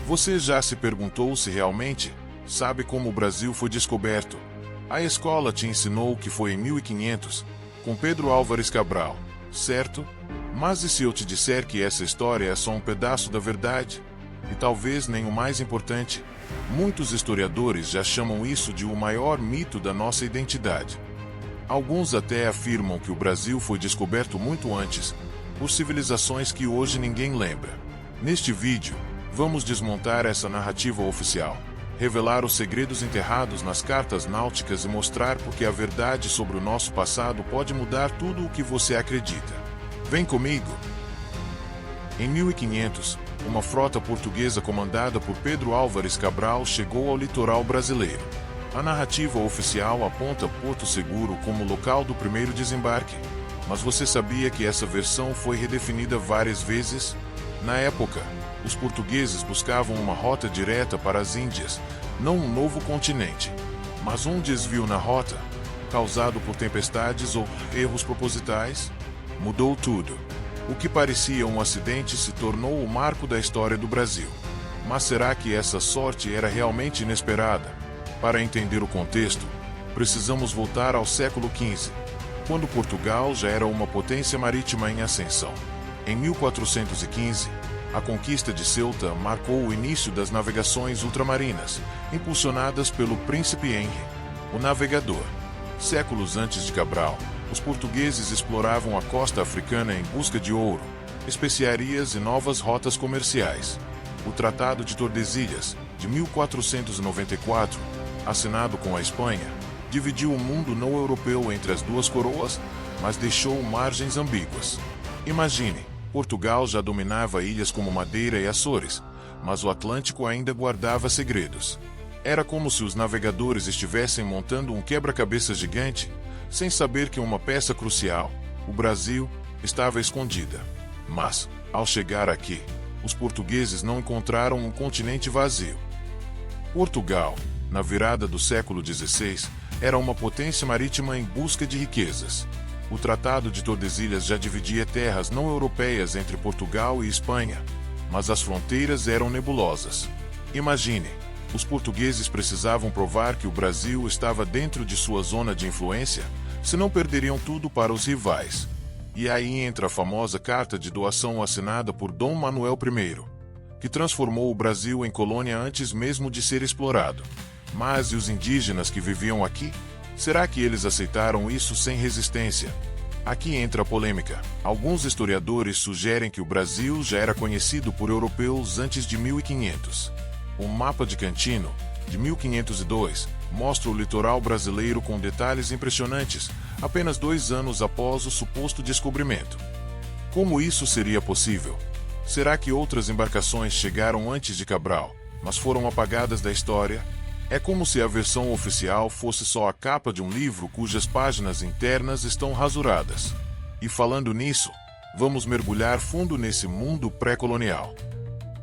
Você já se perguntou se realmente sabe como o Brasil foi descoberto? A escola te ensinou que foi em 1500, com Pedro Álvares Cabral, certo? Mas e se eu te disser que essa história é só um pedaço da verdade? E talvez nem o mais importante. Muitos historiadores já chamam isso de o maior mito da nossa identidade. Alguns até afirmam que o Brasil foi descoberto muito antes, por civilizações que hoje ninguém lembra. Neste vídeo, vamos desmontar essa narrativa oficial, revelar os segredos enterrados nas cartas náuticas e mostrar porque a verdade sobre o nosso passado pode mudar tudo o que você acredita. Vem comigo! Em 1500, uma frota portuguesa comandada por Pedro Álvares Cabral chegou ao litoral brasileiro. A narrativa oficial aponta Porto Seguro como local do primeiro desembarque. Mas você sabia que essa versão foi redefinida várias vezes? Na época, os portugueses buscavam uma rota direta para as Índias, não um novo continente, mas um desvio na rota, causado por tempestades ou erros propositais, mudou tudo. O que parecia um acidente se tornou o marco da história do Brasil. Mas será que essa sorte era realmente inesperada? Para entender o contexto, precisamos voltar ao século XV, quando Portugal já era uma potência marítima em ascensão. Em 1415, a conquista de Ceuta marcou o início das navegações ultramarinas, impulsionadas pelo Príncipe Henry, o Navegador. Séculos antes de Cabral, os portugueses exploravam a costa africana em busca de ouro, especiarias e novas rotas comerciais. O Tratado de Tordesilhas, de 1494, assinado com a Espanha, dividiu o mundo não europeu entre as duas coroas, mas deixou margens ambíguas. Imagine, Portugal já dominava ilhas como Madeira e Açores, mas o Atlântico ainda guardava segredos. Era como se os navegadores estivessem montando um quebra-cabeça gigante, sem saber que uma peça crucial, o Brasil, estava escondida. Mas, ao chegar aqui, os portugueses não encontraram um continente vazio. Portugal, na virada do século XVI, era uma potência marítima em busca de riquezas. O Tratado de Tordesilhas já dividia terras não europeias entre Portugal e Espanha, mas as fronteiras eram nebulosas. Imagine, os portugueses precisavam provar que o Brasil estava dentro de sua zona de influência, senão perderiam tudo para os rivais. E aí entra a famosa carta de doação assinada por Dom Manuel I, que transformou o Brasil em colônia antes mesmo de ser explorado. Mas e os indígenas que viviam aqui? Será que eles aceitaram isso sem resistência? Aqui entra a polêmica. Alguns historiadores sugerem que o Brasil já era conhecido por europeus antes de 1500. O mapa de Cantino, de 1502, mostra o litoral brasileiro com detalhes impressionantes, apenas 2 anos após o suposto descobrimento. Como isso seria possível? Será que outras embarcações chegaram antes de Cabral, mas foram apagadas da história? É como se a versão oficial fosse só a capa de um livro cujas páginas internas estão rasuradas. E falando nisso, vamos mergulhar fundo nesse mundo pré-colonial.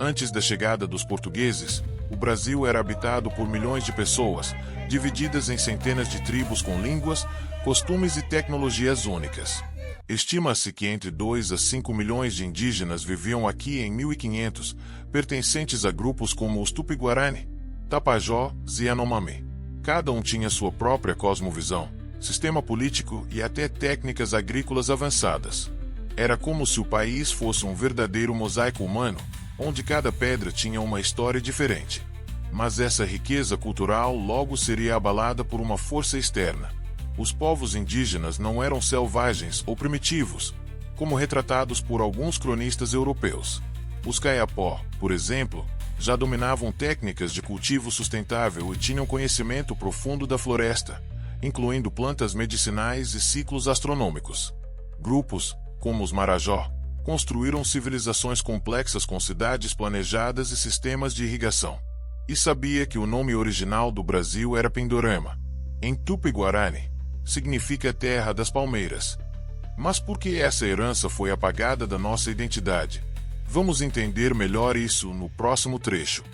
Antes da chegada dos portugueses, o Brasil era habitado por milhões de pessoas, divididas em centenas de tribos com línguas, costumes e tecnologias únicas. Estima-se que entre 2 a 5 milhões de indígenas viviam aqui em 1500, pertencentes a grupos como os Tupi-Guarani, Tapajós e Yanomami. Cada um tinha sua própria cosmovisão, sistema político e até técnicas agrícolas avançadas. Era como se o país fosse um verdadeiro mosaico humano, onde cada pedra tinha uma história diferente. Mas essa riqueza cultural logo seria abalada por uma força externa. Os povos indígenas não eram selvagens ou primitivos, como retratados por alguns cronistas europeus. Os Kayapó, por exemplo, já dominavam técnicas de cultivo sustentável e tinham conhecimento profundo da floresta, incluindo plantas medicinais e ciclos astronômicos. Grupos, como os Marajó, construíram civilizações complexas com cidades planejadas e sistemas de irrigação. E sabia que o nome original do Brasil era Pindorama. Em Tupi-Guarani, significa terra das palmeiras. Mas por que essa herança foi apagada da nossa identidade? Vamos entender melhor isso no próximo trecho.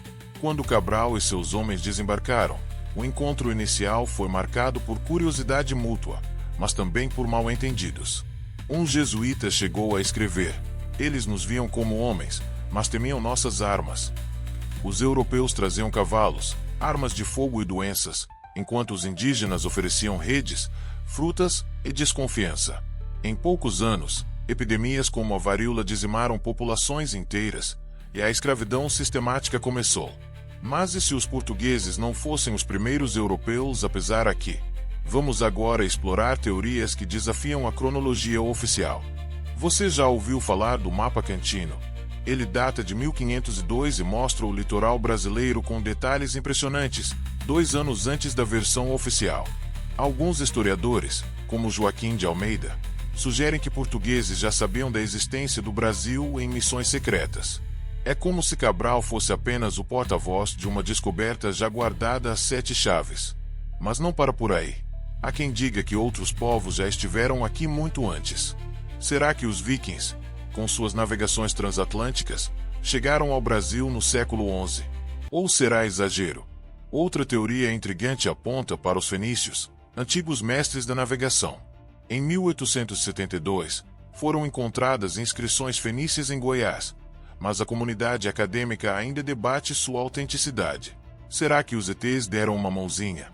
Quando Cabral e seus homens desembarcaram, o encontro inicial foi marcado por curiosidade mútua, mas também por mal-entendidos. Um jesuíta chegou a escrever: "Eles nos viam como homens, mas temiam nossas armas." Os europeus traziam cavalos, armas de fogo e doenças, enquanto os indígenas ofereciam redes, frutas e desconfiança. Em poucos anos, epidemias como a varíola dizimaram populações inteiras, e a escravidão sistemática começou. Mas e se os portugueses não fossem os primeiros europeus a pisar aqui? Vamos agora explorar teorias que desafiam a cronologia oficial. Você já ouviu falar do mapa Cantino? Ele data de 1502 e mostra o litoral brasileiro com detalhes impressionantes, 2 anos antes da versão oficial. Alguns historiadores, como Joaquim de Almeida, sugerem que portugueses já sabiam da existência do Brasil em missões secretas. É como se Cabral fosse apenas o porta-voz de uma descoberta já guardada às 7 chaves. Mas não para por aí. Há quem diga que outros povos já estiveram aqui muito antes. Será que os vikings, com suas navegações transatlânticas, chegaram ao Brasil no século XI? Ou será exagero? Outra teoria intrigante aponta para os fenícios, antigos mestres da navegação. Em 1872, foram encontradas inscrições fenícias em Goiás, mas a comunidade acadêmica ainda debate sua autenticidade. Será que os ETs deram uma mãozinha?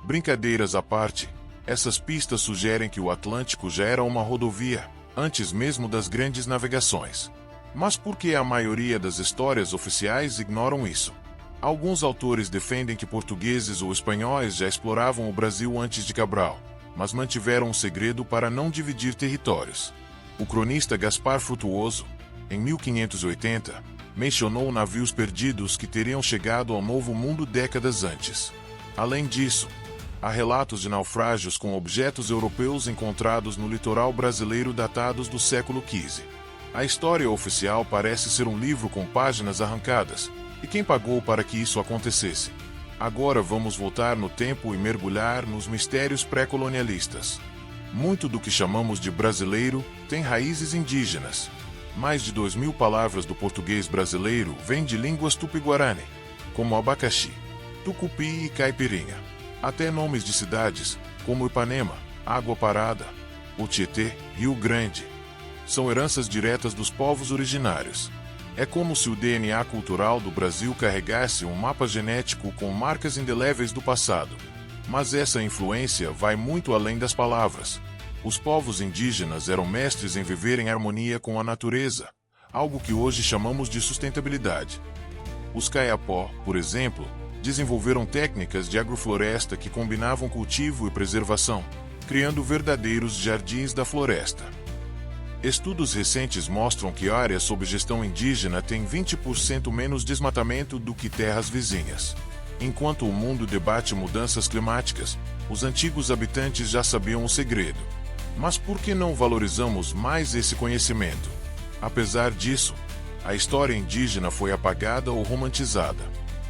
Brincadeiras à parte, essas pistas sugerem que o Atlântico já era uma rodovia, antes mesmo das grandes navegações. Mas por que a maioria das histórias oficiais ignoram isso? Alguns autores defendem que portugueses ou espanhóis já exploravam o Brasil antes de Cabral, mas mantiveram um segredo para não dividir territórios. O cronista Gaspar Frutuoso, em 1580, mencionou navios perdidos que teriam chegado ao Novo Mundo décadas antes. Além disso, há relatos de naufrágios com objetos europeus encontrados no litoral brasileiro datados do século XV. A história oficial parece ser um livro com páginas arrancadas, e quem pagou para que isso acontecesse? Agora vamos voltar no tempo e mergulhar nos mistérios pré-colonialistas. Muito do que chamamos de brasileiro tem raízes indígenas. Mais de 2.000 palavras do português brasileiro vêm de línguas tupi-guarani, como abacaxi, tucupi e caipirinha. Até nomes de cidades, como Ipanema, Água Parada, o Tietê, Rio Grande, são heranças diretas dos povos originários. É como se o DNA cultural do Brasil carregasse um mapa genético com marcas indeléveis do passado. Mas essa influência vai muito além das palavras. Os povos indígenas eram mestres em viver em harmonia com a natureza, algo que hoje chamamos de sustentabilidade. Os Kayapó, por exemplo, desenvolveram técnicas de agrofloresta que combinavam cultivo e preservação, criando verdadeiros jardins da floresta. Estudos recentes mostram que áreas sob gestão indígena têm 20% menos desmatamento do que terras vizinhas. Enquanto o mundo debate mudanças climáticas, os antigos habitantes já sabiam o segredo. Mas por que não valorizamos mais esse conhecimento? Apesar disso, a história indígena foi apagada ou romantizada.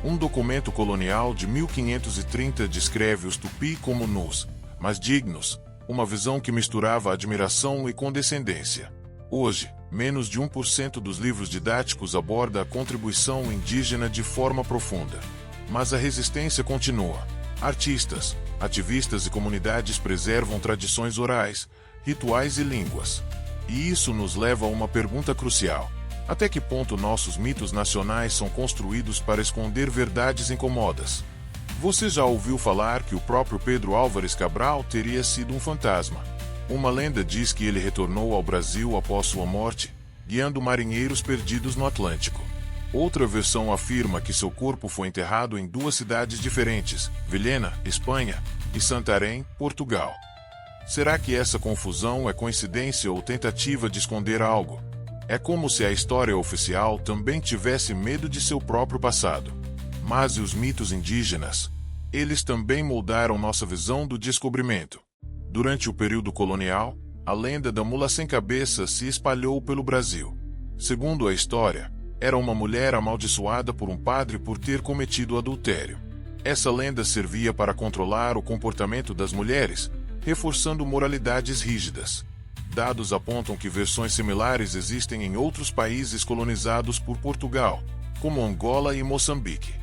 Um documento colonial de 1530 descreve os tupi como nus, mas dignos, uma visão que misturava admiração e condescendência. Hoje, menos de 1% dos livros didáticos aborda a contribuição indígena de forma profunda. Mas a resistência continua. Artistas, ativistas e comunidades preservam tradições orais, rituais e línguas. E isso nos leva a uma pergunta crucial. Até que ponto nossos mitos nacionais são construídos para esconder verdades incômodas? Você já ouviu falar que o próprio Pedro Álvares Cabral teria sido um fantasma? Uma lenda diz que ele retornou ao Brasil após sua morte, guiando marinheiros perdidos no Atlântico. Outra versão afirma que seu corpo foi enterrado em 2 cidades diferentes, Vilhena, Espanha, e Santarém, Portugal. Será que essa confusão é coincidência ou tentativa de esconder algo? É como se a história oficial também tivesse medo de seu próprio passado. Mas e os mitos indígenas? Eles também moldaram nossa visão do descobrimento. Durante o período colonial, a lenda da mula sem cabeça se espalhou pelo Brasil. Segundo a história, era uma mulher amaldiçoada por um padre por ter cometido adultério. Essa lenda servia para controlar o comportamento das mulheres, reforçando moralidades rígidas. Dados apontam que versões similares existem em outros países colonizados por Portugal, como Angola e Moçambique.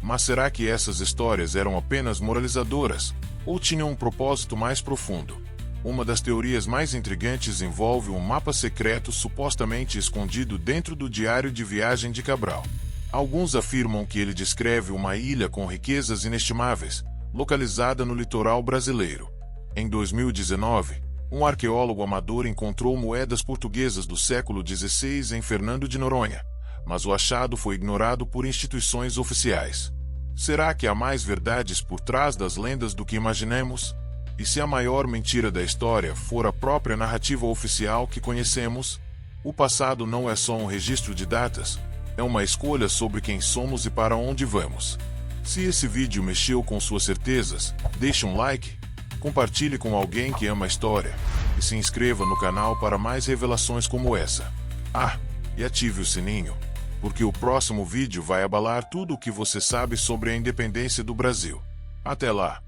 Mas será que essas histórias eram apenas moralizadoras, ou tinham um propósito mais profundo? Uma das teorias mais intrigantes envolve um mapa secreto supostamente escondido dentro do diário de viagem de Cabral. Alguns afirmam que ele descreve uma ilha com riquezas inestimáveis, localizada no litoral brasileiro. Em 2019, um arqueólogo amador encontrou moedas portuguesas do século XVI em Fernando de Noronha, mas o achado foi ignorado por instituições oficiais. Será que há mais verdades por trás das lendas do que imaginamos? E se a maior mentira da história for a própria narrativa oficial que conhecemos? O passado não é só um registro de datas, é uma escolha sobre quem somos e para onde vamos. Se esse vídeo mexeu com suas certezas, deixe um like, compartilhe com alguém que ama a história e se inscreva no canal para mais revelações como essa. Ah, e ative o sininho, porque o próximo vídeo vai abalar tudo o que você sabe sobre a independência do Brasil. Até lá!